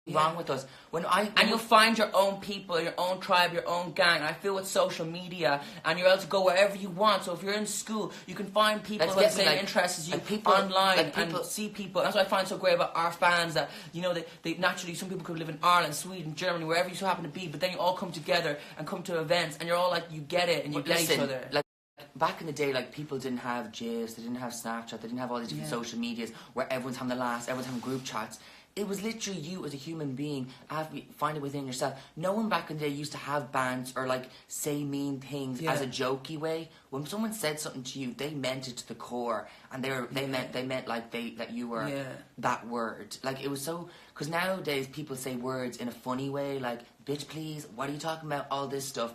wrong with us. And you'll find your own people, your own tribe, your own gang. I feel with social media, and you're able to go wherever you want. So if you're in school, you can find people with the same interests as you online and see people. That's what I find so great about our fans, that, you know, they naturally, some people could live in Ireland, Sweden, Germany, wherever you so happen to be, but then you all come together and come to events, and you're all like, you get it, and you get each other. Like, back in the day, like, people didn't have GIFs, they didn't have Snapchat, they didn't have all these different social medias where everyone's having the laughs, everyone's having group chats. It was literally you as a human being, find it within yourself. No one back in the day used to have bands or, like, say mean things as a jokey way. When someone said something to you, they meant it to the core, and they meant like that you were that word. Like, it was so, because nowadays people say words in a funny way, like, bitch please, what are you talking about, all this stuff.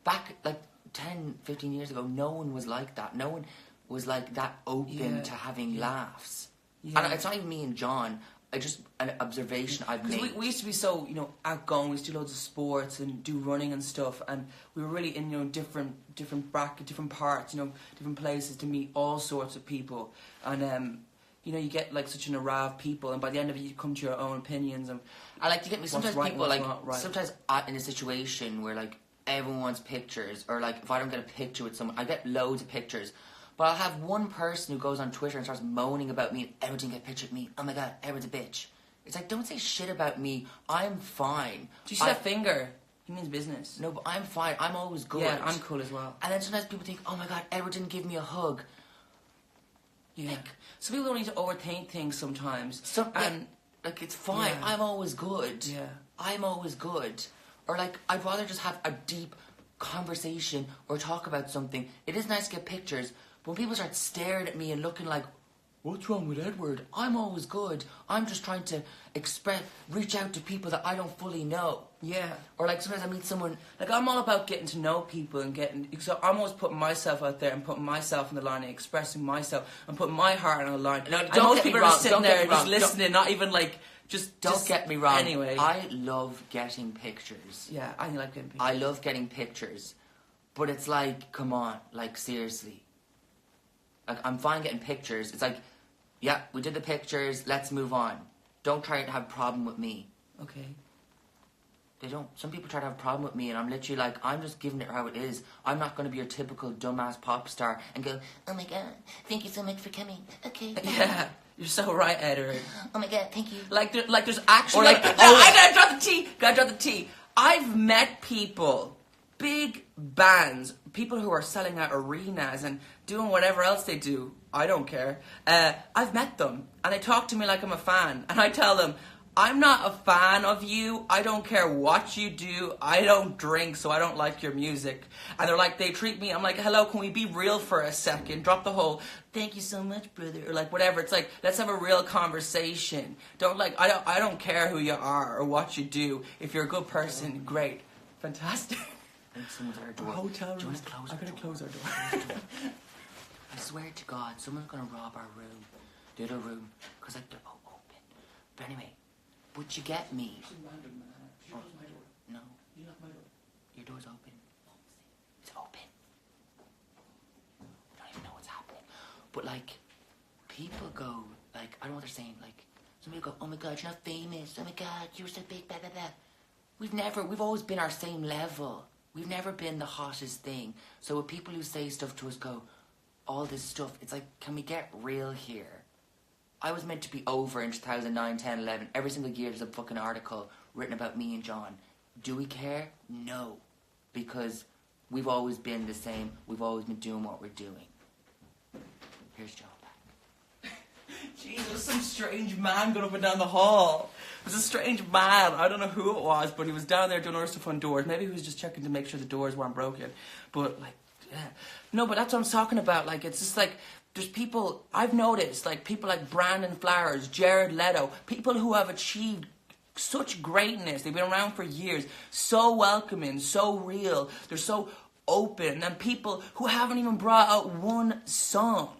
Back, like, 10, 15 years ago, no one was like that. No one was, like, that open to having laughs. And it's not even me and John. Just an observation I've made. We used to be so, you know, outgoing. We used to do loads of sports and do running and stuff, and we were really in, you know, different bracket, different parts, you know, different places to meet all sorts of people. And you know, you get like such an array of people, and by the end of it, you come to your own opinions. And I like to get me sometimes people like sometimes I'm in a situation where like everyone wants pictures, or like if I don't get a picture with someone, I get loads of pictures. But I'll have one person who goes on Twitter and starts moaning about me and everyone didn't get a picture of me. Oh my god, everyone's a bitch. It's like, don't say shit about me. I'm fine. Do you see that finger? He means business. No, but I'm fine. I'm always good. Yeah, I'm cool as well. And then sometimes people think, oh my god, Edward didn't give me a hug. Yeah. So people don't need to overthink things sometimes. Like, it's fine. Yeah. I'm always good. Yeah. I'm always good. Or like, I'd rather just have a deep conversation or talk about something. It is nice to get pictures. But when people start staring at me and looking like, what's wrong with Edward? I'm always good. I'm just trying to reach out to people that I don't fully know. Yeah. Or like sometimes I meet someone, like I'm all about getting to know people and so I'm always putting myself out there and putting myself on the line and expressing myself and putting my heart on the line. No, and most people are just sitting there just listening, not even like, Don't get me wrong. Anyway. I love getting pictures. Yeah, I like getting pictures. I love getting pictures. But it's like, come on, like seriously. Like, I'm fine getting pictures. It's like, yeah, we did the pictures, let's move on. Don't try to have a problem with me. Okay. They don't. Some people try to have a problem with me, and I'm literally like, I'm just giving it how it is. I'm not going to be your typical dumbass pop star and go, oh my god, thank you so much for coming. Okay. Yeah, you're so right, Edward. Oh my god, thank you. Like there's actually... Or like, I gotta drop the T. I've met people, big bands, people who are selling out arenas and doing whatever else they do. I don't care. I've met them, and they talk to me like I'm a fan, and I tell them, I'm not a fan of you. I don't care what you do. I don't drink, so I don't like your music. And they're like, they treat me, I'm like, hello, can we be real for a second? Drop the whole, thank you so much, brother, or like whatever. It's like, let's have a real conversation. Don't like, I don't care who you are or what you do. If you're a good person, great. Fantastic. I think someone's at our door. Hotel room. Do you want to close I'm going to close our door. I swear to God, someone's going to rob our room. The other room. Because like, they're open. But anyway. Would you get me? She's random, man. She closed my door. No. You locked my door. Your door's open. It's open. I don't even know what's happening. But like, people go, like, I don't know what they're saying, like, somebody go, oh my god, you're not famous. Oh my god, you're so big, blah, blah, blah. We've always been our same level. We've never been the hottest thing. So when people who say stuff to us go, all this stuff, it's like, can we get real here? I was meant to be over in 2009, 10, 11. Every single year there's a fucking article written about me and John. Do we care? No. Because we've always been the same. We've always been doing what we're doing. Here's John back. Jesus, some strange man going up and down the hall. It was a strange man. I don't know who it was, but he was down there doing other stuff on doors. Maybe he was just checking to make sure the doors weren't broken. But, like, yeah. No, but that's what I'm talking about. Like, it's just like... There's people, I've noticed, like people like Brandon Flowers, Jared Leto, people who have achieved such greatness. They've been around for years, so welcoming, so real, they're so open. And people who haven't even brought out one song,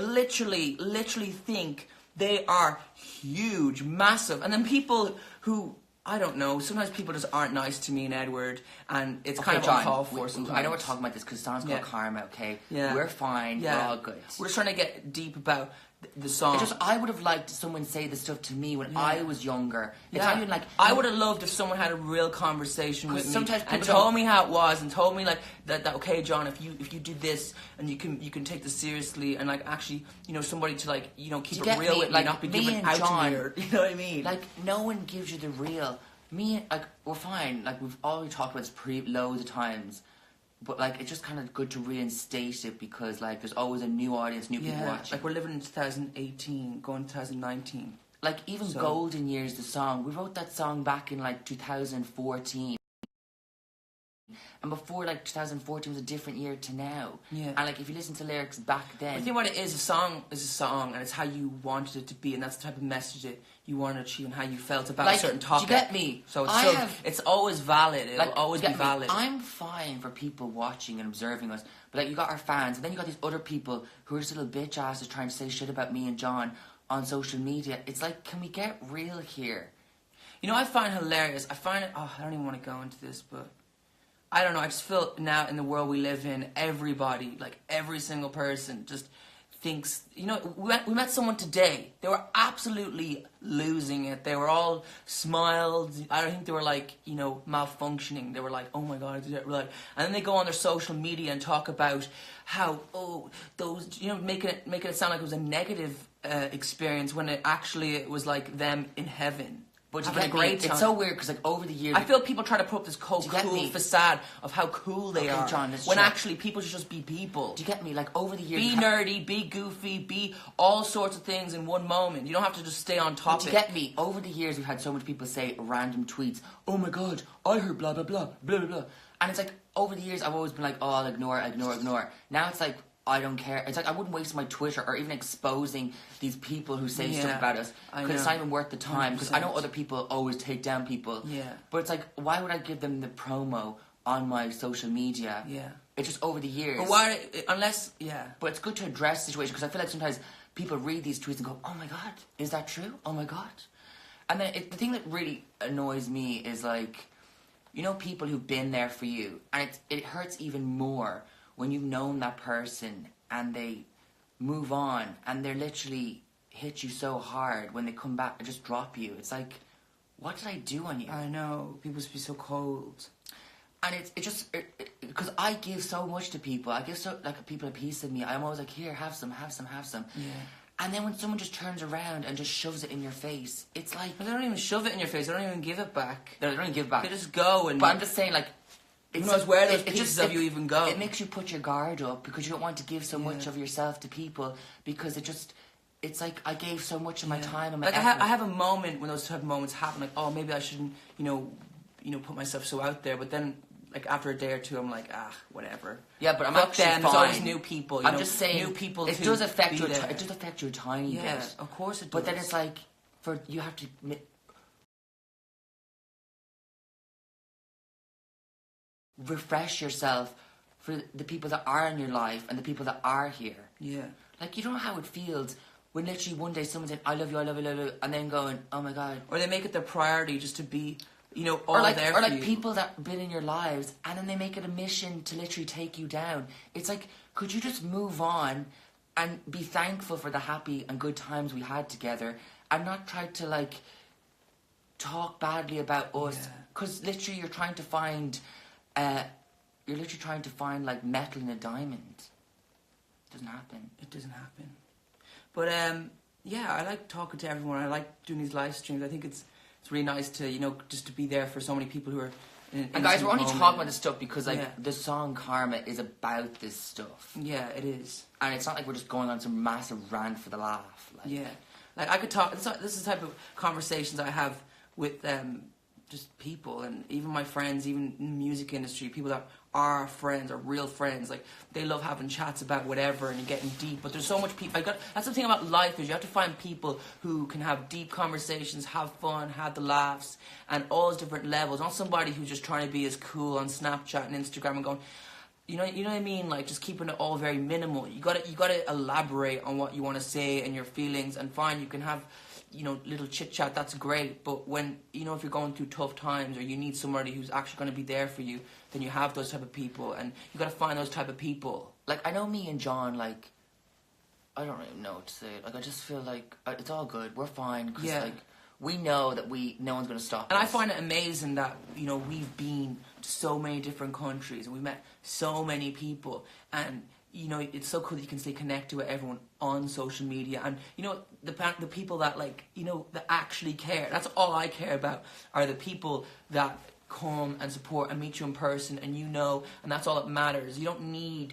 literally think they are huge, massive. And then people who... I don't know. Sometimes people just aren't nice to me and Edward, and it's kind of uncalled for sometimes. I know we're talking about this because it's called karma, okay? Yeah. We're fine. Yeah. We're all good. We're just trying to get deep about the song. It's just I would have liked someone say this stuff to me when I was younger. It's not even like I would have loved if someone had a real conversation with me sometimes and people told me how it was and told me like that okay, John, if you do this and you can take this seriously and like actually somebody to like keep it real with me, not be giving out to me, or, you know what I mean? Like no one gives you the real. Me, like we're fine. Like we've already talked about this loads of times. But like it's just kind of good to reinstate it because like there's always a new audience, new people watching. Like we're living in 2018, going to 2019. Like even Golden Years, the song, we wrote that song back in like 2014. And before like 2014 was a different year to now. Yeah. And like if you listen to lyrics back then, I think what it is, a song is a song, and it's how you wanted it to be, and that's the type of message that you want to achieve and how you felt about a certain topic. Do you get me? So it's always valid. It'll always be valid. I'm fine for people watching and observing us, but like you got our fans, and then you got these other people who are just little bitch asses trying to say shit about me and John on social media. It's like, can we get real here? I find hilarious. I find it. Oh, I don't even want to go into this, but I don't know. I just feel now in the world we live in, everybody, like every single person, just thinks. We met someone today. They were absolutely losing it. They were all smiled. I don't think they were like malfunctioning. They were like, oh my god, I did it right. And then they go on their social media and talk about how those making it sound like it was a negative experience when it was like them in heaven. But you get me? It's so weird because like over the years, I feel people try to put up this cool facade of how cool they are, John, when actually people should just be people. Do you get me? Like over the years, be nerdy, be goofy, be all sorts of things in one moment. You don't have to just stay on topic. Do you get me? Over the years, we've had so much people say random tweets. Oh my god, I heard blah blah blah blah blah blah. And it's like over the years, I've always been like, oh, I'll ignore. Now it's like, I don't care. It's like I wouldn't waste my Twitter or even exposing these people who say stuff about us because it's not even worth the time. Because I know other people always take down people. Yeah. But it's like, why would I give them the promo on my social media? Yeah. It's just over the years. But why? But it's good to address the situation because I feel like sometimes people read these tweets and go, "Oh my god, is that true? Oh my god." And then the thing that really annoys me is like, people who've been there for you, and it hurts even more when you've known that person and they move on and they're literally hit you so hard when they come back and just drop you. It's like, what did I do on you? I know. People should be so cold. And it's just, because I give so much to people. I give people a piece of me. I'm always like, here, have some. Yeah. And then when someone just turns around and just shoves it in your face, it's like... But they don't even shove it in your face. They don't even give it back. They don't even give it back. They just go and... But I'm just saying, like... Who knows where those pieces of you even go? It makes you put your guard up because you don't want to give so much of yourself to people because it's like I gave so much of my time and my effort. I have a moment when those type of moments happen, like, oh, maybe I shouldn't, put myself so out there. But then, like, after a day or two, I'm like, whatever. Yeah, but I'm Fuck actually them. fine. There's always new people. I'm just saying, new people. It does affect you. It does affect you a tiny bit. Yeah, of course it does. But then it's like, you have to... refresh yourself for the people that are in your life and the people that are here. Yeah. Like, you don't know how it feels when literally one day someone's saying, I love you, and then going, oh my god. Or they make it their priority just to be, all or like, there or for like you. people that have been in your lives and then they make it a mission to literally take you down. It's like, could you just move on and be thankful for the happy and good times we had together and not try to like talk badly about us? Because literally you're trying to find... you're literally trying to find like metal in a diamond. It doesn't happen. It doesn't happen. But I like talking to everyone. I like doing these live streams. I think it's really nice to just to be there for so many people who are. And guys, we're only talking about this stuff because like the song Karma is about this stuff. Yeah, it is. And it's not like we're just going on some massive rant for the laugh. Like, like I could talk. This is the type of conversations I have with just people and even my friends, even in the music industry, people that are friends or real friends. Like, they love having chats about whatever and getting deep. But there's so much people. That's the thing about life is you have to find people who can have deep conversations, have fun, have the laughs, and all those different levels. Not somebody who's just trying to be as cool on Snapchat and Instagram and going, you know what I mean? Like, just keeping it all very minimal. You gotta elaborate on what you want to say and your feelings. And fine, you can have little chit chat, that's great, but when, if you're going through tough times or you need somebody who's actually going to be there for you, then you have those type of people, and you got to find those type of people. Like, I know me and John, like, I don't even know what to say. Like, I just feel like it's all good. We're fine. Cause, Yeah. like, we know that no one's going to stop And us. I find it amazing that, you know, we've been to so many different countries and we met so many people, and you know, it's so cool that you can stay connected with everyone on social media. And you know, the people that, like, you know, that actually care. That's all I care about, are the people that come and support and meet you in person, and you know, and that's all that matters. You don't need,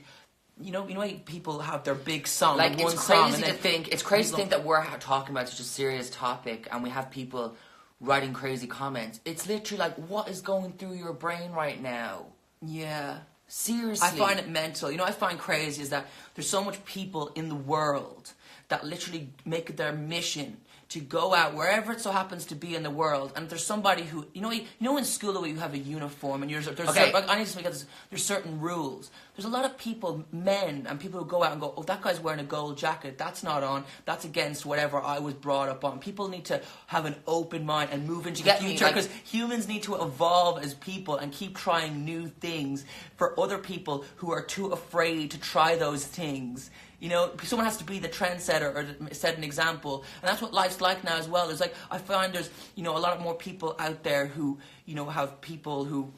you know how people have their big song, Like, one it's song, crazy and to then think. It's crazy to think that we're talking about such a serious topic, and we have people writing crazy comments. It's literally like, what is going through your brain right now? yeah. Seriously, I find it mental. You know, I find crazy is that there's so much people in the world that literally make it their mission to go out wherever it so happens to be in the world, and there's somebody who, you know in school the way you have a uniform and there's Okay. certain, I need to speak of this, there's certain rules. There's a lot of people, men and people who go out and go, oh, that guy's wearing a gold jacket, that's not on, that's against whatever I was brought up on. People need to have an open mind and move into the get me? future, Like- because humans need to evolve as people and keep trying new things for other people who are too afraid to try those things. You know, someone has to be the trendsetter or set an example, and that's what life's like now as well. There's like, I find there's, you know, a lot more people out there who, you know, have people who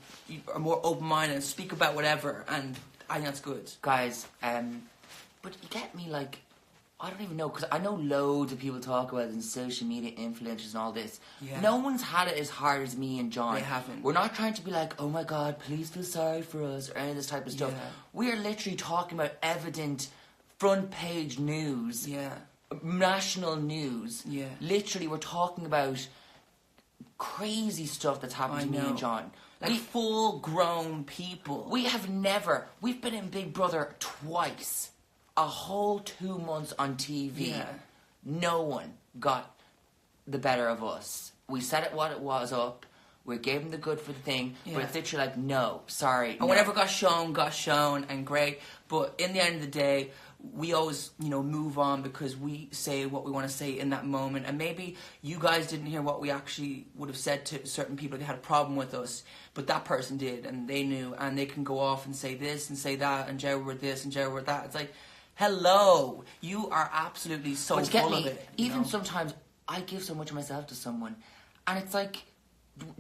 are more open-minded and speak about whatever, and I think that's good. guys. But you get me, like, I don't even know, because I know loads of people talk about it in social media influencers and all this. Yeah. No one's had it as hard as me and John. They haven't. We're not trying to be like, oh my god, please feel sorry for us, or any of this type of stuff. Yeah. We are literally talking about evident front page news, Yeah. national news. Yeah. Literally, we're talking about crazy stuff that's happened I to me know. and John. Like full-grown people. We've been in Big Brother twice. A whole 2 months on TV. Yeah. No one got the better of us. We said it what it was up. We gave them the good for the thing. Yeah. But it's literally like, no, sorry. And no. whatever got shown, and great. But in the end of the day, we always, you know, move on because we say what we want to say in that moment. And maybe you guys didn't hear what we actually would have said to certain people that had a problem with us, but that person did, and they knew, and they can go off and say this and say that, and Jerry with this and Jerry with that. It's like, hello, you are absolutely so But you get full me, of it. you even know? sometimes I give so much of myself to someone, and it's like,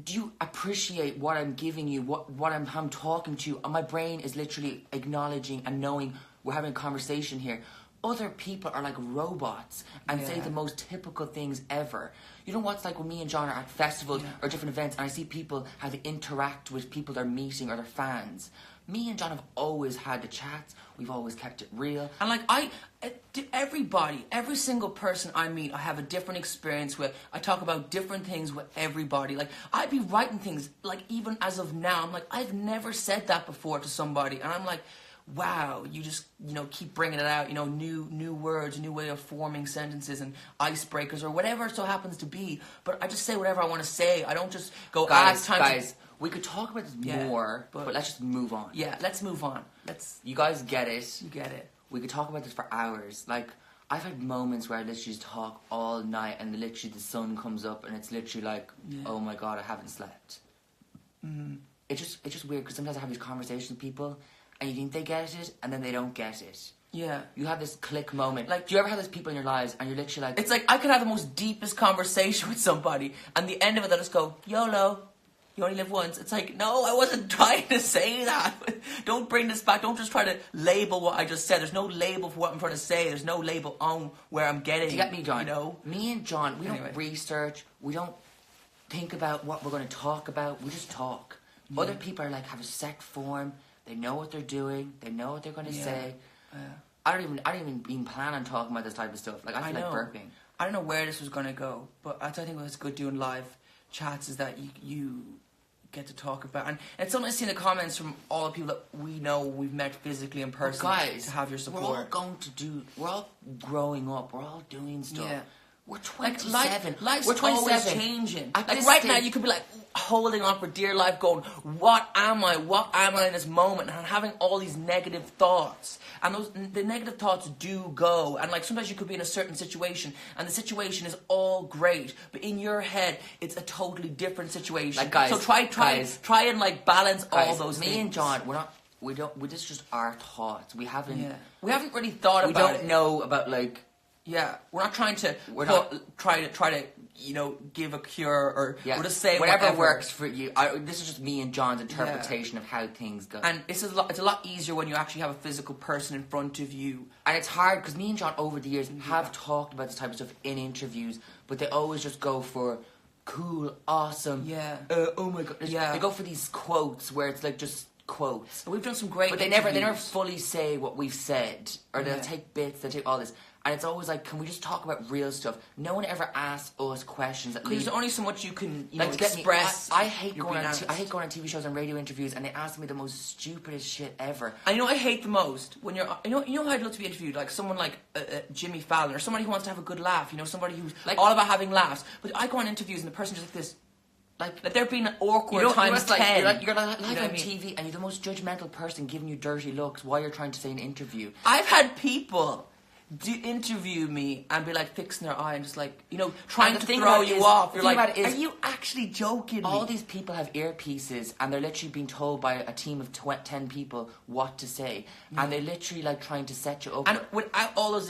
do you appreciate what I'm giving you, what I'm talking to you? And my brain is literally acknowledging and knowing we're having a conversation here. Other people are like robots and say Yeah. the most typical things ever. You know what's like when me and John are at festivals or different events, and I see people how they interact with people they're meeting or their fans. Me and John have always had the chats. We've always kept it real. And like everybody, every single person I meet, I have a different experience with. I talk about different things with everybody. Like I'd be writing things, like even as of now, I'm like, I've never said that before to somebody, and I'm like, wow, you just, you know, keep bringing it out, you know, new words, new way of forming sentences and icebreakers or whatever it so happens to be. But I just say whatever I want to say. I don't just go, it's time guys, we could talk about this Yeah, more, but let's just move on. Yeah, let's move on. You guys get it. You get it. We could talk about this for hours. Like, I've had moments where I literally just talk all night, and literally the sun comes up, and it's literally like, oh my god, I haven't slept. It's just weird, because sometimes I have these conversations with people, and you think they get it, and then they don't get it. Yeah. You have this click moment. Like, do you ever have those people in your lives, and you're literally like... It's like, I could have the most deepest conversation with somebody, and the end of it, they'll just go, YOLO. You only live once. It's like, no, I wasn't trying to say that. Don't bring this back. Don't just try to label what I just said. There's no label for what I'm trying to say. There's no label on where I'm getting. Do you get me, John? You know? Me and John, we Anyway. don't research. We don't think about what we're going to talk about. We just talk. Other people are like, have a set form. They know what they're doing. They know what they're going to say. I don't even plan on talking about this type of stuff. Like, I feel like burping. I don't know where this was going to go, but I think what's good doing live chats is that you get to talk about, and it's something I see in the comments from all the people that we know we've met physically in person. Guys, to have your support. We're all growing up. We're all doing stuff. Yeah. We're Like 27. life's We're 27. always changing. At Like this right now, stage- you could be like holding on for dear life, going, "What am I? What am I in this moment?" And having all these negative thoughts, and the negative thoughts do go. And like sometimes you could be in a certain situation, and the situation is all great, but in your head, it's a totally different situation. Like, guys, so try and like balance all Guys, those me things. and John, we're not this is just our thoughts. We haven't. Yeah. We haven't really thought We about don't it. know about like. Yeah, we're not trying to. Try to give a cure or Yeah, we're just saying whatever whatever works for you. This is just me and John's interpretation of how things go. And it's a lot easier when you actually have a physical person in front of you. And it's hard because me and John over the years have talked about this type of stuff in interviews, but they always just go for cool, awesome. Yeah. Oh my god. Yeah. They go for these quotes where it's like just quotes. We've done some great. But they never interviews. fully say what we've said, or they'll Yeah. take bits, they'll take all this, and it's always like, can we just talk about real stuff? No one ever asks us questions that Because lead. there's only so much you can Like, get me- express. I hate your going on. bananas. I hate going on TV shows and radio interviews, and they ask me the most stupidest shit ever. I know I hate the most when you're. You know how I'd love to be interviewed, like someone like Jimmy Fallon or somebody who wants to have a good laugh. You know, somebody who's Like- all about having laughs. But I go on interviews and the person's just like this, like they're being awkward times it's like, 10. you're live You know what on I mean? TV, and you're the most judgmental person giving you dirty looks while you're trying to say an interview. I've had people interview me and be like fixing their eye and just like trying And to the thing throw about it you is- off. the You're thing like, about it is- are you actually joking me? All these people have earpieces, and they're literally being told by a team of 10 people what to say, and they're literally like trying to set you up. and without all those